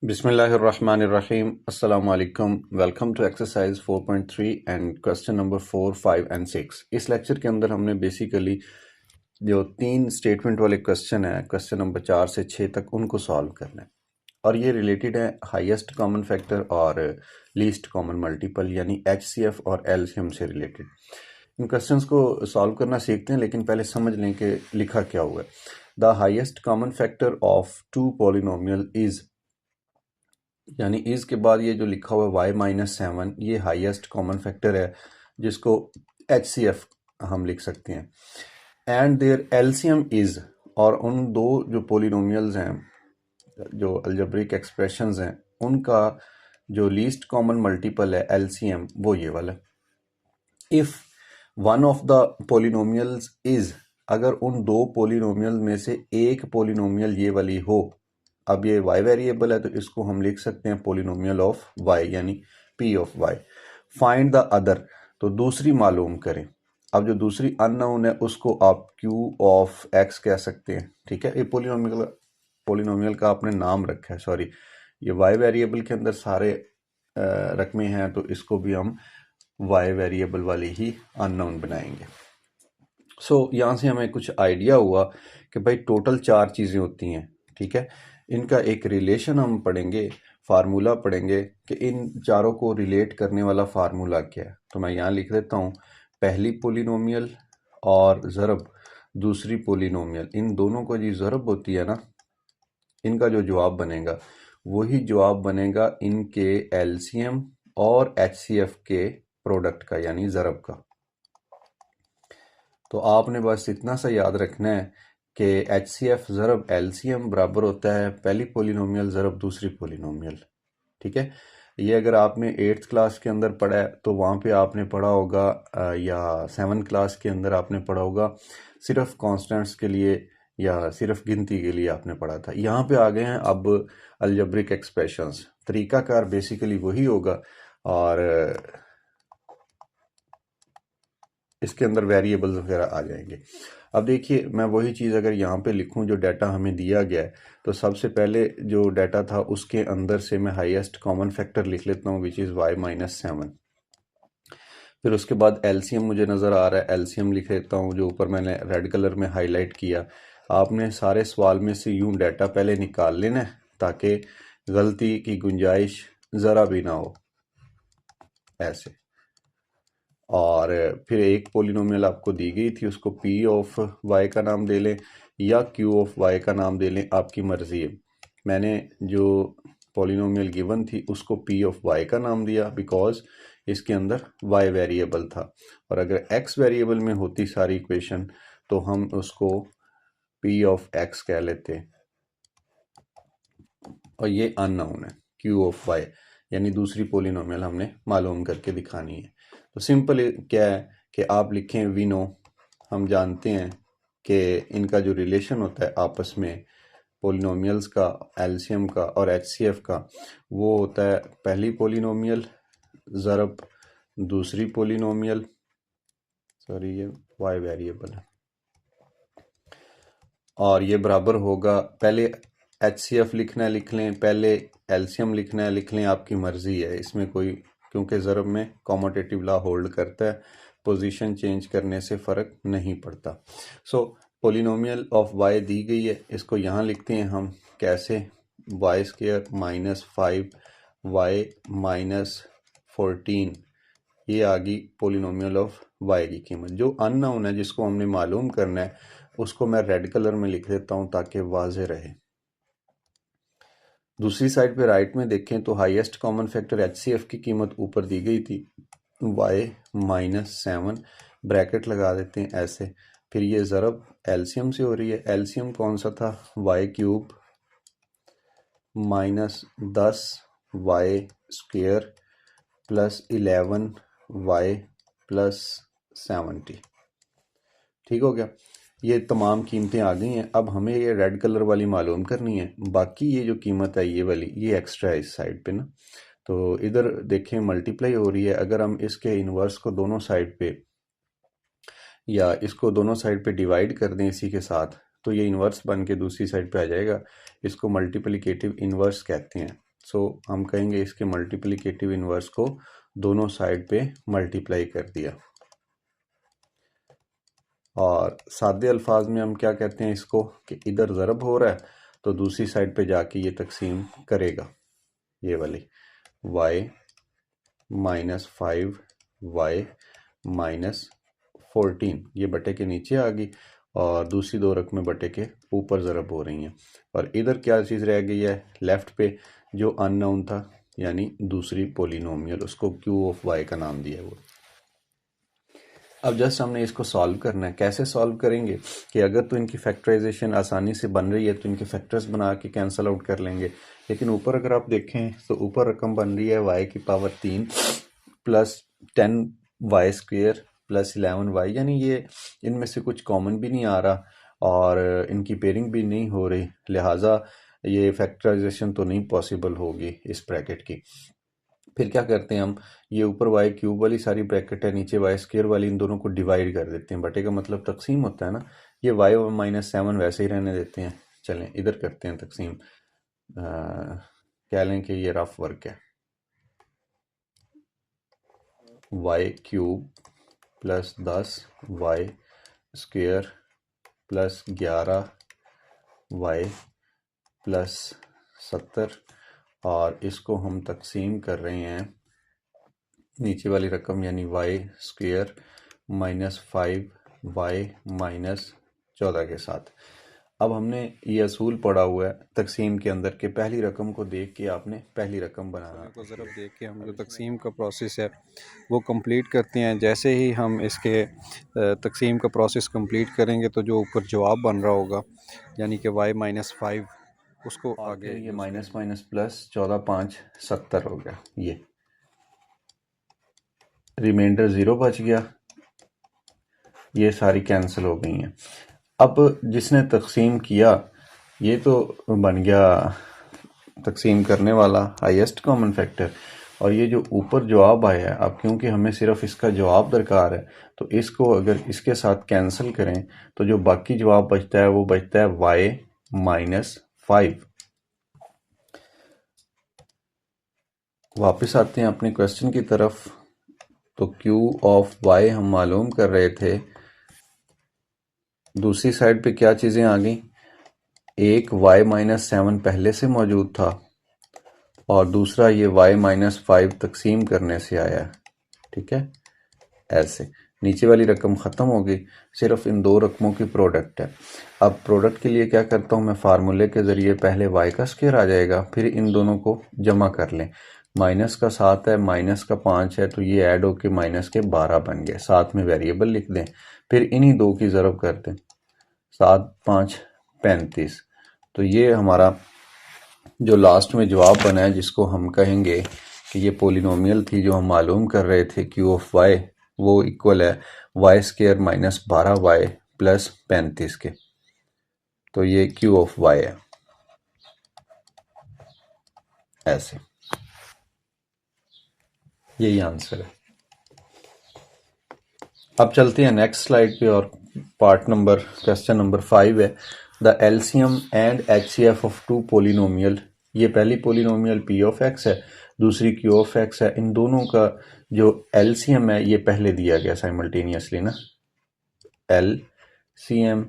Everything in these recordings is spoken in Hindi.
बिस्मिल्लाहिर्रहमानिर्रहीम अस्सलामु अलैकुम। Welcome to exercise 4.3 and question number 4, 5 and 6। इस लेक्चर के अंदर हमने बेसिकली जो 3 स्टेटमेंट वाले क्वेश्चन है, क्वेश्चन नंबर 4 से 6 तक, उनको सॉल्व करना है। और ये रिलेटेड है हाईएस्ट कॉमन फैक्टर और लीस्ट कॉमन मल्टीपल यानी एचसीएफ और एलसीएम से रिलेटेड। इन क्वेश्चंस को सॉल्व करना सीखते हैं, लेकिन पहले समझ लें कि लिखा क्या हुआ है। The highest common factor of two polynomial is, यानी इज के बाद ये जो लिखा हुआ है y-7, ये हाईएस्ट कॉमन फैक्टर है जिसको HCF हम लिख सकते हैं। एंड देयर एलसीएम इज, और उन दो जो पोलिनोमियल्स हैं, जो अलजेब्रिक एक्सप्रेशंस हैं, उनका जो लीस्ट कॉमन मल्टीपल है एलसीएम, वो ये वाला। If one of the polynomials is, अगर उन दो पोलिनोमियल में से एक पोलिनोमियल ये वाली हो। अब ये y वेरिएबल है तो इसको हम लिख सकते हैं पोलिनोमियल ऑफ y यानी p of y। Find the other, तो दूसरी मालूम करें। अब जो दूसरी अननोन है उसको आप q ऑफ x कह सकते हैं, ठीक है। ये पोलिनोमियल का आपने नाम रखा है, सॉरी, ये y वेरिएबल के अंदर सारे रकमे हैं, तो इसको भी हम y वेरिएबल वाली ही अननोन बनाएंगे। सो यहाँ से हमें कुछ आइडिया हुआ कि भाई टोटल 4 चीज़ें होती हैं, ठीक है। इनका एक रिलेशन हम पढ़ेंगे, फार्मूला पढ़ेंगे कि इन चारों को रिलेट करने वाला फार्मूला क्या है। तो मैं यहाँ लिख देता हूँ, पहली पोलिनोमियल और ज़रब दूसरी पोलिनोमियल, इन दोनों को जी ज़रब होती है ना, इनका जो जवाब बनेगा वही जवाब बनेगा इनके एलसीएम और एचसीएफ के प्रोडक्ट का, यानी ज़रब का। तो आपने बस इतना सा याद रखना है कि HCF ज़रब LCM बराबर होता है पहली पोलिनोमियल ज़रब दूसरी पोलिनोमियल, ठीक है। ये अगर आपने 8th क्लास के अंदर पढ़ा है तो वहाँ पे आपने पढ़ा होगा, या 7th क्लास के अंदर आपने पढ़ा होगा सिर्फ कॉन्स्टेंट्स के लिए या सिर्फ गिनती के लिए आपने पढ़ा था। यहाँ पे आ गए हैं अब अलजेब्रिक एक्सप्रेशंस। तरीकाकार बेसिकली वही होगा और इसके अंदर वेरिएबल्स वगैरह आ जाएंगे। अब देखिए, मैं वही चीज़ अगर यहाँ पे लिखूँ जो डाटा हमें दिया गया है, तो सबसे पहले जो डाटा था उसके अंदर से मैं हाईएस्ट कॉमन फैक्टर लिख लेता हूँ विच इज़ y-7। फिर उसके बाद एलसीएम मुझे नज़र आ रहा है, एलसीएम लिख लेता हूँ जो ऊपर मैंने रेड कलर में हाईलाइट किया। आपने सारे सवाल में से यूं डाटा पहले निकाल लेना है ताकि गलती की गुंजाइश ज़रा भी ना हो, ऐसे। और फिर एक पोलिनोमियल आपको दी गई थी, उसको p ऑफ y का नाम दे लें या q ऑफ y का नाम दे लें, आपकी मर्जी है। मैंने जो पोलिनोमियल गिवन थी उसको p ऑफ y का नाम दिया बिकॉज इसके अंदर y वेरिएबल था, और अगर x वेरिएबल में होती सारी इक्वेशन तो हम उसको p ऑफ x कह लेते। और ये अननोन है q ऑफ y, यानी दूसरी पोलिनोमियल हमने मालूम करके दिखानी है। तो सिंपल क्या है कि आप लिखें वी नो, हम जानते हैं कि इनका जो रिलेशन होता है आपस में पोलिनोमियल्स का, एलसीएम का और एचसीएफ का, वो होता है पहली पोलिनोमियल ज़रब दूसरी पोलिनोमियल, सॉरी ये y वेरिएबल है, और ये बराबर होगा, पहले HCF लिखना है लिख लें, पहले एलसीएम लिखना है लिख लें, आपकी मर्जी है इसमें कोई, क्योंकि ज़रब में कॉमोटेटिव लॉ होल्ड करता है, पोजीशन चेंज करने से फ़र्क नहीं पड़ता। सो पोलिनोमियल ऑफ y दी गई है, इसको यहाँ लिखते हैं हम कैसे, y² - 5 y - 14, ये आ गई पोलिनोमियल ऑफ y की कीमत। जो अननोन है जिसको हमने मालूम करना है उसको मैं रेड कलर में लिख देता हूँ ताकि वाज़े रहे। दूसरी साइड पे राइट में देखें तो हाईएस्ट कॉमन फैक्टर HCF की कीमत ऊपर दी गई थी y-7, ब्रैकेट लगा देते हैं ऐसे। फिर ये ज़रब एलसीएम से हो रही है, एलसीएम कौन सा था, y³ - 10 y² plus 11 y plus 70, ठीक हो गया। ये तमाम कीमतें आ गई हैं। अब हमें ये रेड कलर वाली मालूम करनी है, बाकी ये जो कीमत है ये वाली, ये एक्स्ट्रा है इस साइड पे ना। तो इधर देखें मल्टीप्लाई हो रही है, अगर हम इसके इन्वर्स को दोनों साइड पे, या इसको दोनों साइड पे डिवाइड कर दें इसी के साथ, तो ये इन्वर्स बन के दूसरी साइड पे आ जाएगा। इसको मल्टीप्लिकेटिव इन्वर्स कहते हैं। सो हम कहेंगे इसके मल्टीप्लिकेटिव इन्वर्स को दोनों साइड पे मल्टीप्लाई कर दिया। और सादे अल्फाज में हम क्या कहते हैं इसको कि इधर ज़रब हो रहा है तो दूसरी साइड पे जाके ये तकसीम करेगा। ये वाली y -5 y -14 ये बटे के नीचे आ गई और दूसरी दो रकमें बटे के ऊपर ज़रब हो रही हैं। और इधर क्या चीज़ रह गई है लेफ़्ट पे, जो अननोन था यानी दूसरी पोलिनोमियल, उसको क्यू ऑफ y का नाम दिया हुआ। अब जस्ट हमने इसको सॉल्व करना है। कैसे सॉल्व करेंगे कि अगर तो इनकी फैक्टराइजेशन आसानी से बन रही है तो इनके फैक्टर्स बना के कैंसिल आउट कर लेंगे, लेकिन ऊपर अगर आप देखें तो ऊपर रकम बन रही है y की power 3 plus 10y² plus 11y, यानी ये इनमें से कुछ कॉमन भी नहीं आ रहा और इनकी पेयरिंग भी नहीं हो रही, लिहाजा ये फैक्टराइजेशन तो नहीं पॉसिबल होगी इस ब्रैकेट की। फिर क्या करते हैं हम, ये ऊपर y³ वाली सारी ब्रैकेट है, नीचे y² वाली, इन दोनों को डिवाइड कर देते हैं। बटे का मतलब तकसीम होता है ना, ये y -7 वैसे ही रहने देते हैं। चलें इधर करते हैं तकसीम, कह लें कि ये रफ वर्क है। y³ plus 10y² plus 11y plus 70 और इसको हम तकसीम कर रहे हैं नीचे वाली रकम यानी y² -5y -14 के साथ। अब हमने ये असूल पढ़ा हुआ है तकसीम के अंदर के पहली रकम को देख के आपने पहली रकम बनाना को ज़रब देख के हम जो तकसीम का प्रोसेस है वो कंप्लीट करते हैं। जैसे ही हम इसके तकसीम का प्रोसेस कंप्लीट करेंगे तो जो ऊपर जवाब बन रहा होगा यानी कि y -5 उसको आगे ये माइनस माइनस प्लस 14 5 70 हो गया। ये रिमाइंडर 0 बच गया, ये सारी कैंसिल हो गई हैं। अब जिसने तकसीम किया ये तो बन गया तकसीम करने वाला हाईएस्ट कॉमन फैक्टर, और ये जो ऊपर जवाब आया है, अब क्योंकि हमें सिर्फ इसका जवाब दरकार है तो इसको अगर इसके साथ कैंसिल करें तो जो बाकी जवाब बचता है वो बचता है y -5। वापस आते हैं अपने क्वेश्चन की तरफ। तो Q ऑफ y हम मालूम कर रहे थे, दूसरी साइड पे क्या चीज़ें आ गई, एक y -7 पहले से मौजूद था और दूसरा ये y -5 तकसीम करने से आया। ठीक है, ऐसे नीचे वाली रकम ख़त्म हो गई, सिर्फ इन दो रकमों की प्रोडक्ट है। अब प्रोडक्ट के लिए क्या करता हूँ मैं, फार्मूले के ज़रिए पहले y का स्क्वायर आ जाएगा, फिर इन दोनों को जमा कर लें। माइनस का 7 है, माइनस का 5 है, तो ये ऐड होके माइनस के 12 बन गए। साथ में वेरिएबल लिख दें, फिर इन्हीं दो की ज़रब कर दें, 7 5 35। तो ये हमारा जो लास्ट में जवाब बना है जिसको हम कहेंगे कि ये पोलिनोमियल थी जो हम मालूम कर रहे थे Q ऑफ y, वो इक्वल है y² -12y प्लस 35 के। तो ये Q ऑफ y है ऐसे, यही आंसर है। अब चलते हैं नेक्स्ट स्लाइड पे और पार्ट नंबर क्वेश्चन नंबर 5 है the LCM and HCF of two polynomial. ये पहली पोलिनोमियल p ऑफ x है, दूसरी q ऑफ x है। इन दोनों का जो एलसीएम है ये पहले दिया गया साइमल्टेनियसली ना, एलसीएम,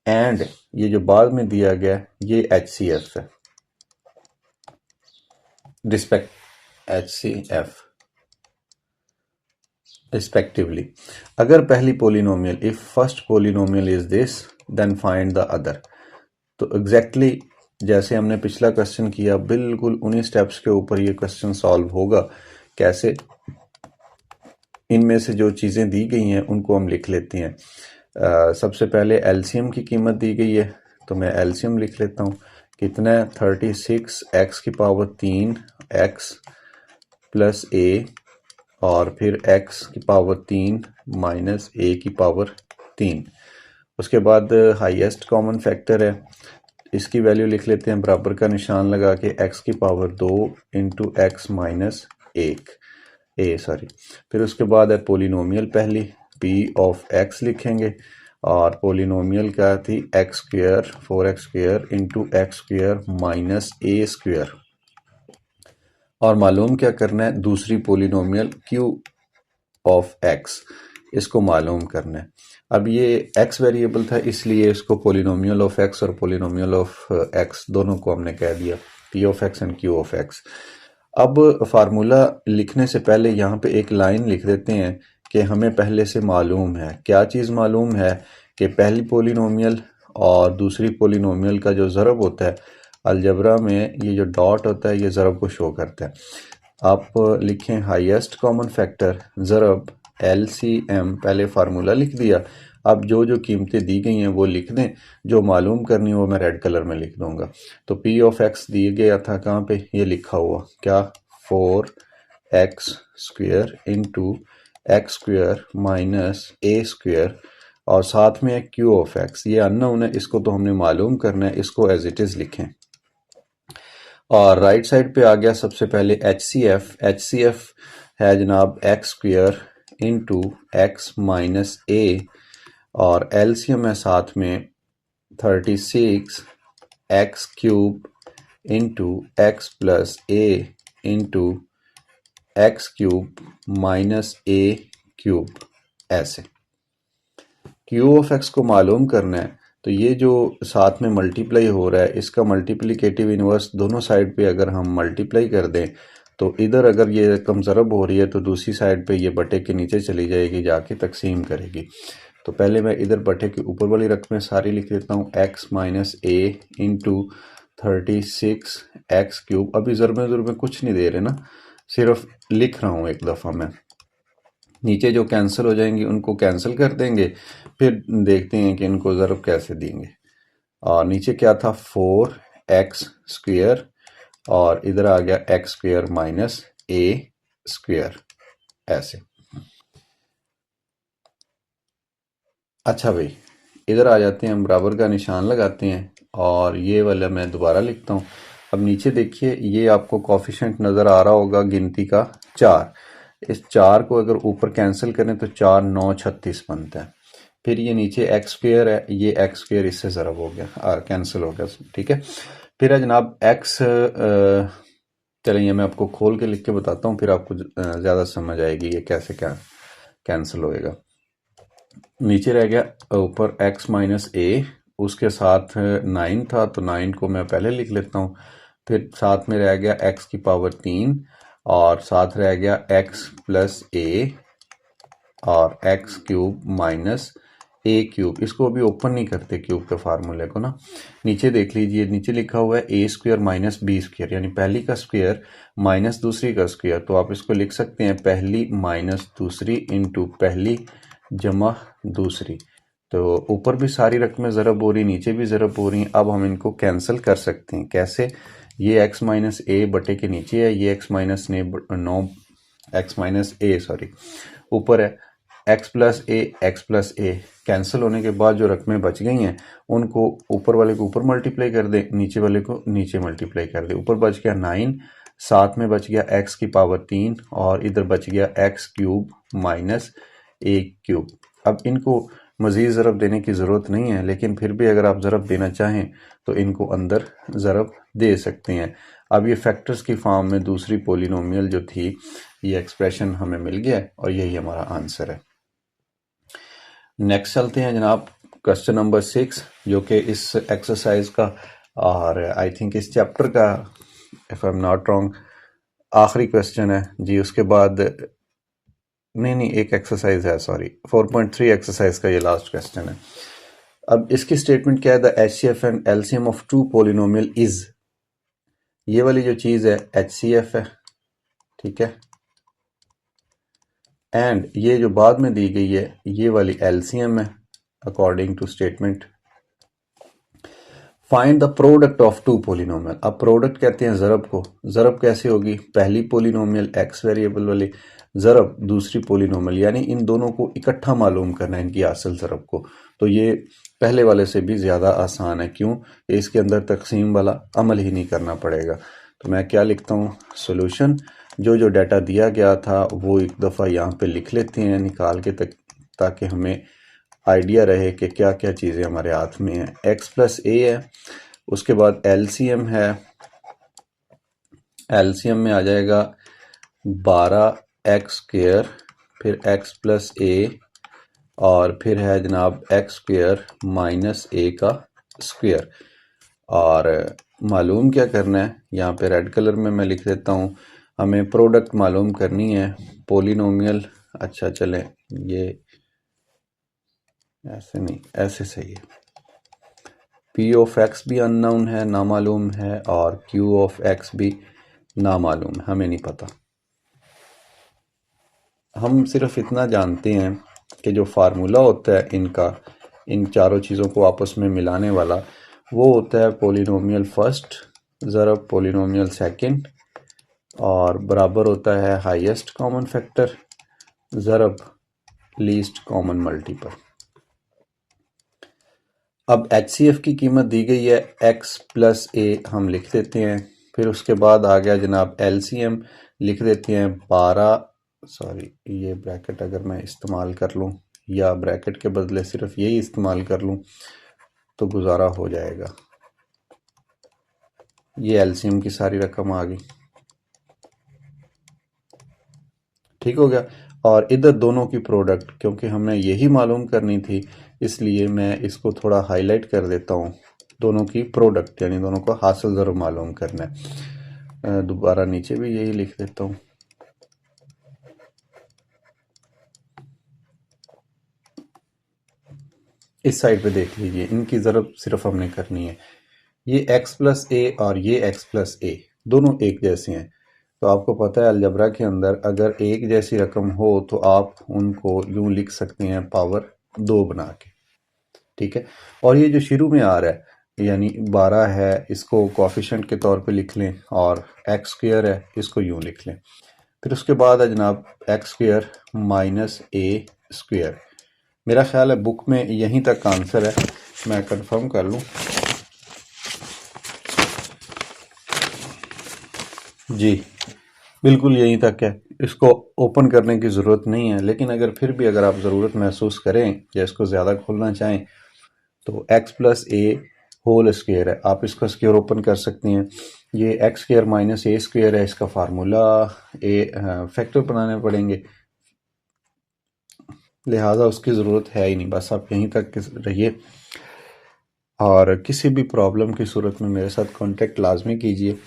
एंड ये जो बाद में दिया गया ये एचसीएफ है, एचसीएफ respectively. अगर पहली polynomial, if first polynomial is this then find the other. तो एग्जैक्टली जैसे हमने पिछला क्वेश्चन किया बिल्कुल उन्हीं स्टेप्स के ऊपर ये क्वेश्चन सॉल्व होगा। कैसे, इनमें से जो चीज़ें दी गई हैं उनको हम लिख लेते हैं। सबसे पहले एलसीएम की कीमत दी गई है तो मैं एलसीएम लिख लेता हूँ। कितना है, 36 x की पावर 3 x प्लस a और फिर x की पावर 3 माइनस a की पावर 3। उसके बाद हाईएस्ट कॉमन फैक्टर है, इसकी वैल्यू लिख लेते हैं बराबर का निशान लगा के, x की power 2 into x minus 1 a sorry. फिर उसके बाद है पोलिनोमियल पहली p ऑफ x लिखेंगे और पोलिनोमियल क्या थी, x² 4x² into x² minus a²। और मालूम क्या करना है, दूसरी पोलिनोमियल q ऑफ x, इसको मालूम करना है। अब ये x वेरिएबल था, इसलिए इसको पोलिनोमियल ऑफ x और पोलिनोमियल ऑफ x दोनों को हमने कह दिया p of x and q of x। अब फार्मूला लिखने से पहले यहाँ पे एक लाइन लिख देते हैं कि हमें पहले से मालूम है। क्या चीज़ मालूम है? कि पहली पोलिनोमियल और दूसरी पोलिनोमियल का जो ज़रब होता है, अलजबरा में ये जो डॉट होता है ये ज़रब को शो करता है। आप लिखें हाईएस्ट कॉमन फैक्टर ज़रब LCM, पहले फार्मूला लिख दिया। अब जो जो कीमतें दी गई हैं वो लिख दें, जो मालूम करनी हो मैं रेड कलर में लिख दूंगा। तो p ऑफ x दिए गया था कहाँ पे, ये लिखा हुआ क्या, 4x square into x square minus a square, और साथ में q ऑफ x, ये अननोन है, इसको तो हमने मालूम करना है, इसको एज इट इज़ लिखें। और राइट साइड पे आ गया सबसे पहले HCF है जनाब x square into x minus a, और एलसीएम है साथ में 36 x cube into x plus a into x cube minus a cube. ऐसे क्यू ऑफ एक्स को मालूम करना है, तो ये जो साथ में मल्टीप्लाई हो रहा है इसका मल्टीप्लिकेटिव इन्वर्स दोनों साइड पे अगर हम मल्टीप्लाई कर दें, तो इधर अगर ये रकम ज़रब हो रही है तो दूसरी साइड पे ये बटे के नीचे चली जाएगी, जाके तकसीम करेगी। तो पहले मैं इधर बटे के ऊपर वाली रकमें सारी लिख देता हूँ, एक्स माइनस ए इंटू 36 एक्स क्यूब। अभी ज़रबे कुछ नहीं दे रहे ना, सिर्फ लिख रहा हूँ एक दफ़ा मैं। नीचे जो कैंसिल हो जाएंगी उनको कैंसिल कर देंगे, फिर देखते हैं कि इनको ज़रब कैसे देंगे। और नीचे क्या था, 4x स्क्वेयर, और इधर आ गया एक्स स्क्वेयर माइनस ए स्क्वेयर। ऐसे। अच्छा भाई, इधर आ जाते हैं, हम बराबर का निशान लगाते हैं, और ये वाला मैं दोबारा लिखता हूँ। अब नीचे देखिए, ये आपको कोफिशिएंट नज़र आ रहा होगा गिनती का 4। इस 4 को अगर ऊपर कैंसिल करें तो 4 9 36 बनता है। फिर ये नीचे एक्स स्क्वेयर है, ये एक्स स्क्वेयर इससे ज़रब हो गया, कैंसिल हो गया, ठीक है। फिर है जनाब एक्स, चलिए मैं आपको खोल के लिख के बताता हूँ, फिर आपको ज़्यादा समझ आएगी ये कैसे क्या कैंसिल होएगा। नीचे रह गया ऊपर x माइनस ए, उसके साथ 9 था तो 9 को मैं पहले लिख लेता हूँ। फिर साथ में रह गया x की पावर 3, और साथ रह गया x प्लस ए और x cube minus a cube. इसको अभी ओपन नहीं करते क्यूब के फार्मूले को ना। नीचे देख लीजिए, नीचे लिखा हुआ है ए स्क्वेयर माइनस बी स्क्वेयर, यानी पहली का स्क्वेयर माइनस दूसरी का स्क्वेयर। तो आप इसको लिख सकते हैं पहली माइनस दूसरी इंटू पहली जमा दूसरी। तो ऊपर भी सारी रकमें ज़रब हो रही, नीचे भी ज़रब हो रही हैं। अब हम इनको कैंसिल कर सकते हैं। कैसे? ये x माइनस ए बटे के नीचे है, ये x माइनस ए सॉरी ऊपर है, x प्लस ए कैंसिल होने के बाद जो रकमें बच गई हैं उनको ऊपर वाले को ऊपर मल्टीप्लाई कर दें, नीचे वाले को नीचे मल्टीप्लाई कर दें। ऊपर बच गया 9, साथ में बच गया x की पावर 3, और इधर बच गया x cube minus a cube. अब इनको मज़ीद ज़रब देने की ज़रूरत नहीं है, लेकिन फिर भी अगर आप ज़रब देना चाहें तो इनको अंदर ज़रब दे सकते हैं। अब ये फैक्टर्स की फॉर्म में दूसरी पोलिनोमियल जो थी, ये एक्सप्रेशन हमें मिल गया है, और यही हमारा आंसर है। नेक्स्ट चलते हैं जनाब, क्वेश्चन नंबर 6, जो कि इस एक्सरसाइज का और आई थिंक इस चैप्टर का, if I am not wrong, आखिरी क्वेश्चन है जी। उसके बाद नहीं एक एक्सरसाइज है, सॉरी 4.3 एक्सरसाइज का ये लास्ट क्वेश्चन है। अब इसकी स्टेटमेंट क्या है, the HCF and LCM of two polynomial is, ये वाली जो चीज़ है HCF है, ठीक है, एंड ये जो बाद में दी गई है ये वाली LCM है according to statement. Find the product of two polynomial. अब प्रोडक्ट कहते हैं ज़रब को। ज़रब कैसे होगी? पहली पोलिनोमियल x वेरिएबल वाली ज़रब दूसरी पोलिनोमियल, यानी इन दोनों को इकट्ठा मालूम करना है, इनकी असल ज़रब को। तो ये पहले वाले से भी ज़्यादा आसान है। क्यों? इसके अंदर तकसीम वाला अमल ही नहीं करना पड़ेगा। तो मैं क्या लिखता हूँ, सोल्यूशन। जो जो डाटा दिया गया था वो एक दफ़ा यहाँ पे लिख लेते हैं निकाल के, ताकि हमें आइडिया रहे कि क्या क्या चीज़ें हमारे हाथ में हैं। x प्लस ए है, उसके बाद LCM है एलसीएम में आ जाएगा 12x² फिर x प्लस ए और फिर है जनाब x² माइनस a का स्क्वायर। और मालूम क्या करना है, यहाँ पे रेड कलर में मैं लिख देता हूँ, हमें प्रोडक्ट मालूम करनी है पोलिनोमियल। अच्छा चलें, ये ऐसे नहीं, ऐसे सही है। पी ऑफ एक्स भी अननोन है, नामालूम है, और क्यू ऑफ एक्स भी नामालूम है, हमें नहीं पता। हम सिर्फ इतना जानते हैं कि जो फार्मूला होता है इनका, इन चारों चीज़ों को आपस में मिलाने वाला, वो होता है पोलिनोमियल फर्स्ट ज़रब पोलिनोमियल सेकंड और बराबर होता है हाईएस्ट कॉमन फैक्टर ज़रब लीस्ट कॉमन मल्टीपल। अब HCF की कीमत दी गई है x प्लस ए, हम लिख देते हैं। फिर उसके बाद आ गया जनाब LCM, लिख देते हैं 12, सॉरी ये ब्रैकेट अगर मैं इस्तेमाल कर लूँ या ब्रैकेट के बदले सिर्फ यही इस्तेमाल कर लूँ तो गुजारा हो जाएगा। ये LCM की सारी रकम आ गई, ठीक हो गया। और इधर दोनों की प्रोडक्ट, क्योंकि हमें यही मालूम करनी थी इसलिए मैं इसको थोड़ा हाईलाइट कर देता हूँ। दोनों की प्रोडक्ट यानी दोनों को हासिल ज़रूर मालूम करना है। दोबारा नीचे भी यही लिख देता हूँ। इस साइड पे देख लीजिए, इनकी ज़रूरत सिर्फ हमने करनी है। ये x प्लस ए और ये x प्लस ए दोनों एक जैसे हैं, तो आपको पता है अलजबरा के अंदर अगर एक जैसी रकम हो तो आप उनको यूं लिख सकते हैं पावर 2 बना के, ठीक है। और ये जो शुरू में आ रहा है यानी 12 है, इसको कोफिशिएंट के तौर पे लिख लें, और x² है इसको यूं लिख लें। फिर उसके बाद है जनाब x² माइनस ए स्क्वायर। मेरा ख्याल है बुक में यहीं तक आंसर है, मैं कंफर्म कर लूँ। जी बिल्कुल यहीं तक है, इसको ओपन करने की ज़रूरत नहीं है। लेकिन अगर फिर भी अगर आप ज़रूरत महसूस करें या इसको ज़्यादा खोलना चाहें तो x प्लस ए होल स्क्वायर है, आप इसका स्क्वायर ओपन कर सकते हैं। ये x² माइनस ए स्क्वायर है, इसका फार्मूला फैक्टर बनाने पड़ेंगे, लिहाजा उसकी ज़रूरत है ही नहीं। बस आप यहीं तक रहिए, और किसी भी प्रॉब्लम की सूरत में मेरे साथ कांटेक्ट लाजमी कीजिए,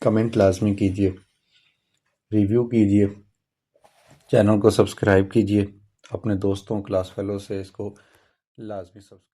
कमेंट लाजमी कीजिए, रिव्यू कीजिए, चैनल को सब्सक्राइब कीजिए, अपने दोस्तों क्लास फेलो से इसको लाजमी सब्सक्राइब